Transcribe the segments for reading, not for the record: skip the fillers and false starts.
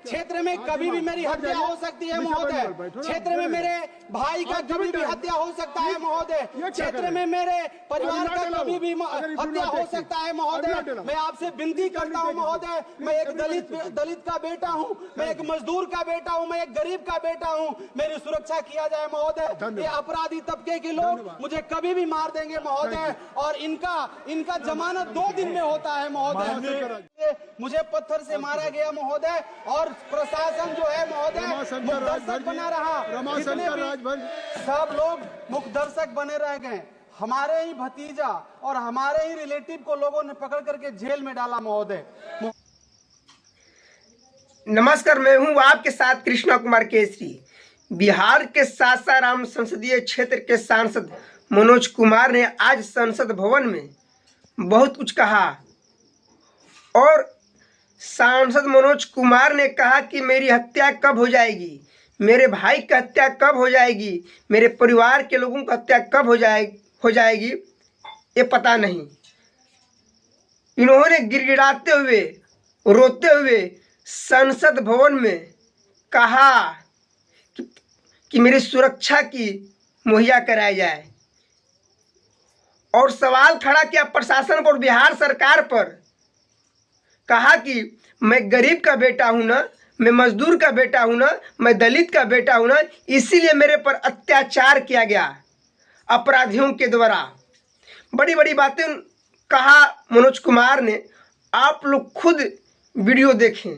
क्षेत्र में कभी भी मेरी हत्या हो सकती है महोदय। क्षेत्र में मेरे भाई का कभी भी हत्या हो सकता है महोदय। क्षेत्र में मेरे परिवार का कभी भी हत्या हो सकता है महोदय। मैं आपसे विनती करता हूं महोदय, मैं एक दलित का बेटा हूं, मैं एक मजदूर का बेटा हूं, मैं एक गरीब का बेटा हूं। मेरी सुरक्षा किया जाए महोदय। ये अपराधी तबके के लोग मुझे कभी भी मार देंगे महोदय, और इनका जमानत 2 दिन में होता है महोदय। मुझे पत्थर से मारा गया महोदय, और प्रशासन जो है महोदय मुखदर्शक बना रहा। सब लोग मुखदर्शक बने रह गए। हमारे ही भतीजा और हमारे ही रिलेटिव को लोगों ने पकड़ करके जेल में डाला महोदय। नमस्कार, मैं हूं आपके साथ कृष्णा कुमार केसरी। बिहार के सासाराम संसदीय क्षेत्र के सांसद मनोज कुमार ने आज संसद भवन में बहुत कुछ कहा, और सांसद मनोज कुमार ने कहा कि मेरी हत्या कब हो जाएगी, मेरे भाई की हत्या कब हो जाएगी, मेरे परिवार के लोगों की हत्या कब हो जाएगी ये पता नहीं। इन्होंने गिड़गिड़ाते हुए, रोते हुए संसद भवन में कहा कि मेरी सुरक्षा की मुहैया कराई जाए, और सवाल खड़ा किया प्रशासन पर, बिहार सरकार पर। कहा कि मैं गरीब का बेटा हूं ना, मैं मजदूर का बेटा हूं ना, मैं दलित का बेटा हूं ना, इसीलिए मेरे पर अत्याचार किया गया अपराधियों के द्वारा। बड़ी बड़ी बातें कहा मनोज कुमार ने। आप लोग खुद वीडियो देखें,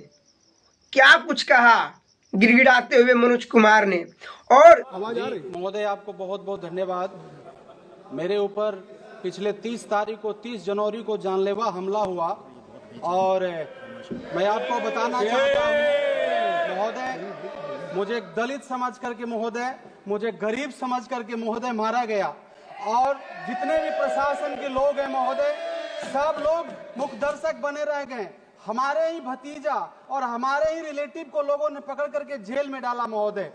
क्या कुछ कहा गिड़गिड़ाते हुए मनोज कुमार ने। और महोदय, आपको बहुत बहुत धन्यवाद। मेरे ऊपर पिछले 30 जनवरी को जानलेवा हमला हुआ, और मैं आपको बताना चाहता हूं महोदय, मुझे दलित समझ करके महोदय, मुझे गरीब समझ करके महोदय मारा गया। और जितने भी प्रशासन के लोग हैं महोदय, सब लोग मुखदर्शक बने रह गए। हमारे ही भतीजा और हमारे ही रिलेटिव को लोगों ने पकड़ करके जेल में डाला महोदय।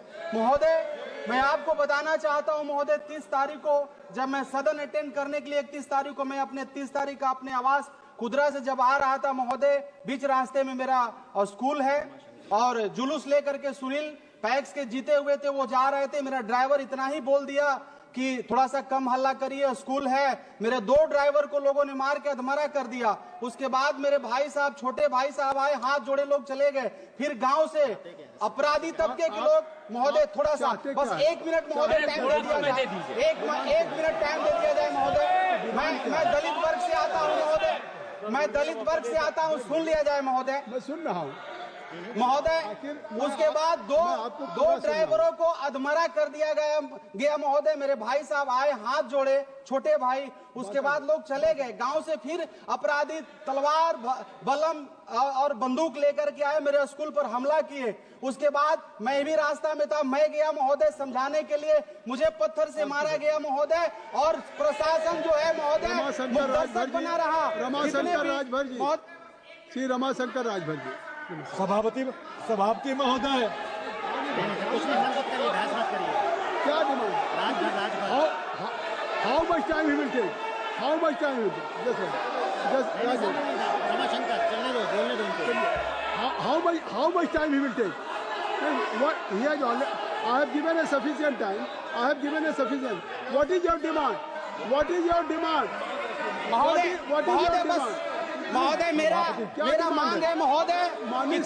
मैं आपको बताना चाहता हूं महोदय, 30 तारीख को जब मैं सदन अटेंड करने के लिए 31 तारीख को मैं अपने 30 तारीख का अपने आवास कुदरा से जब आ रहा था महोदय, बीच रास्ते में मेरा स्कूल है, और जुलूस लेकर के सुनील पैक्स के जीते हुए थे, वो जा रहे थे। मेरा ड्राइवर इतना ही बोल दिया कि थोड़ा सा कम हल्ला करिए, स्कूल है। मेरे 2 ड्राइवर को लोगों ने मार के अधमरा कर दिया। उसके बाद मेरे भाई साहब, छोटे भाई साहब आए, हाथ जोड़े लोग चले गए। फिर गांव से अपराधी तबके के लोग महोदय, थोड़ा सा बस 1 मिनट महोदय टाइम दे दिया जाए, 1 मिनट टाइम दे दिया जाए महोदय। मैं दलित वर्ग से आता हूँ महोदय, मैं दलित वर्ग से आता हूँ, सुन लिया जाए महोदय। मैं सुन रहा हूँ महोदय। उसके बाद दो ड्राइवरों को अधमरा कर दिया गया महोदय। मेरे भाई साहब आए, हाथ जोड़े, छोटे भाई। उसके बाद लोग चले गए। गांव से फिर अपराधी तलवार, बलम और बंदूक लेकर के आए, मेरे स्कूल पर हमला किए। उसके बाद मैं भी रास्ता में था, मैं गया महोदय समझाने के लिए, मुझे पत्थर से मारा गया महोदय, और प्रशासन जो है महोदय मुखदर्शक बना रहा। श्री रमाशंकर राजभर जी, सभापति महोदय, क्या demand? How much time he will take? How much time will take? Just Ramashankar, चलने दो, बोलने दो उनको। how much time he will take? And what he has already, I have given a sufficient time. I have given a sufficient. What is your demand? What is your demand? महोदय, What is your demand? महोदय, मेरा मांग है महोदय कि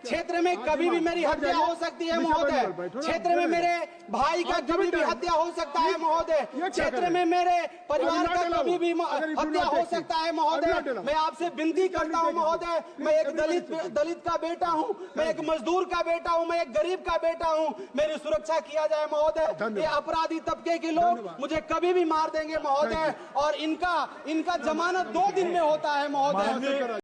क्षेत्र में कभी भी मेरी हत्या हो सकती है महोदय। क्षेत्र में मेरे भाई का कभी भी हत्या हो सकता है महोदय। क्षेत्र में मेरे परिवार का कभी भी हत्या हो सकता है महोदय। मैं आपसे विनती करता हूं महोदय, मैं एक दलित का बेटा हूं, मैं एक मजदूर का बेटा हूं, मैं एक गरीब का बेटा हूं। मेरी सुरक्षा किया जाए महोदय। ये अपराधी तबके के लोग मुझे कभी भी मार देंगे महोदय, और इनका जमानत 2 दिन में होता है महोदय।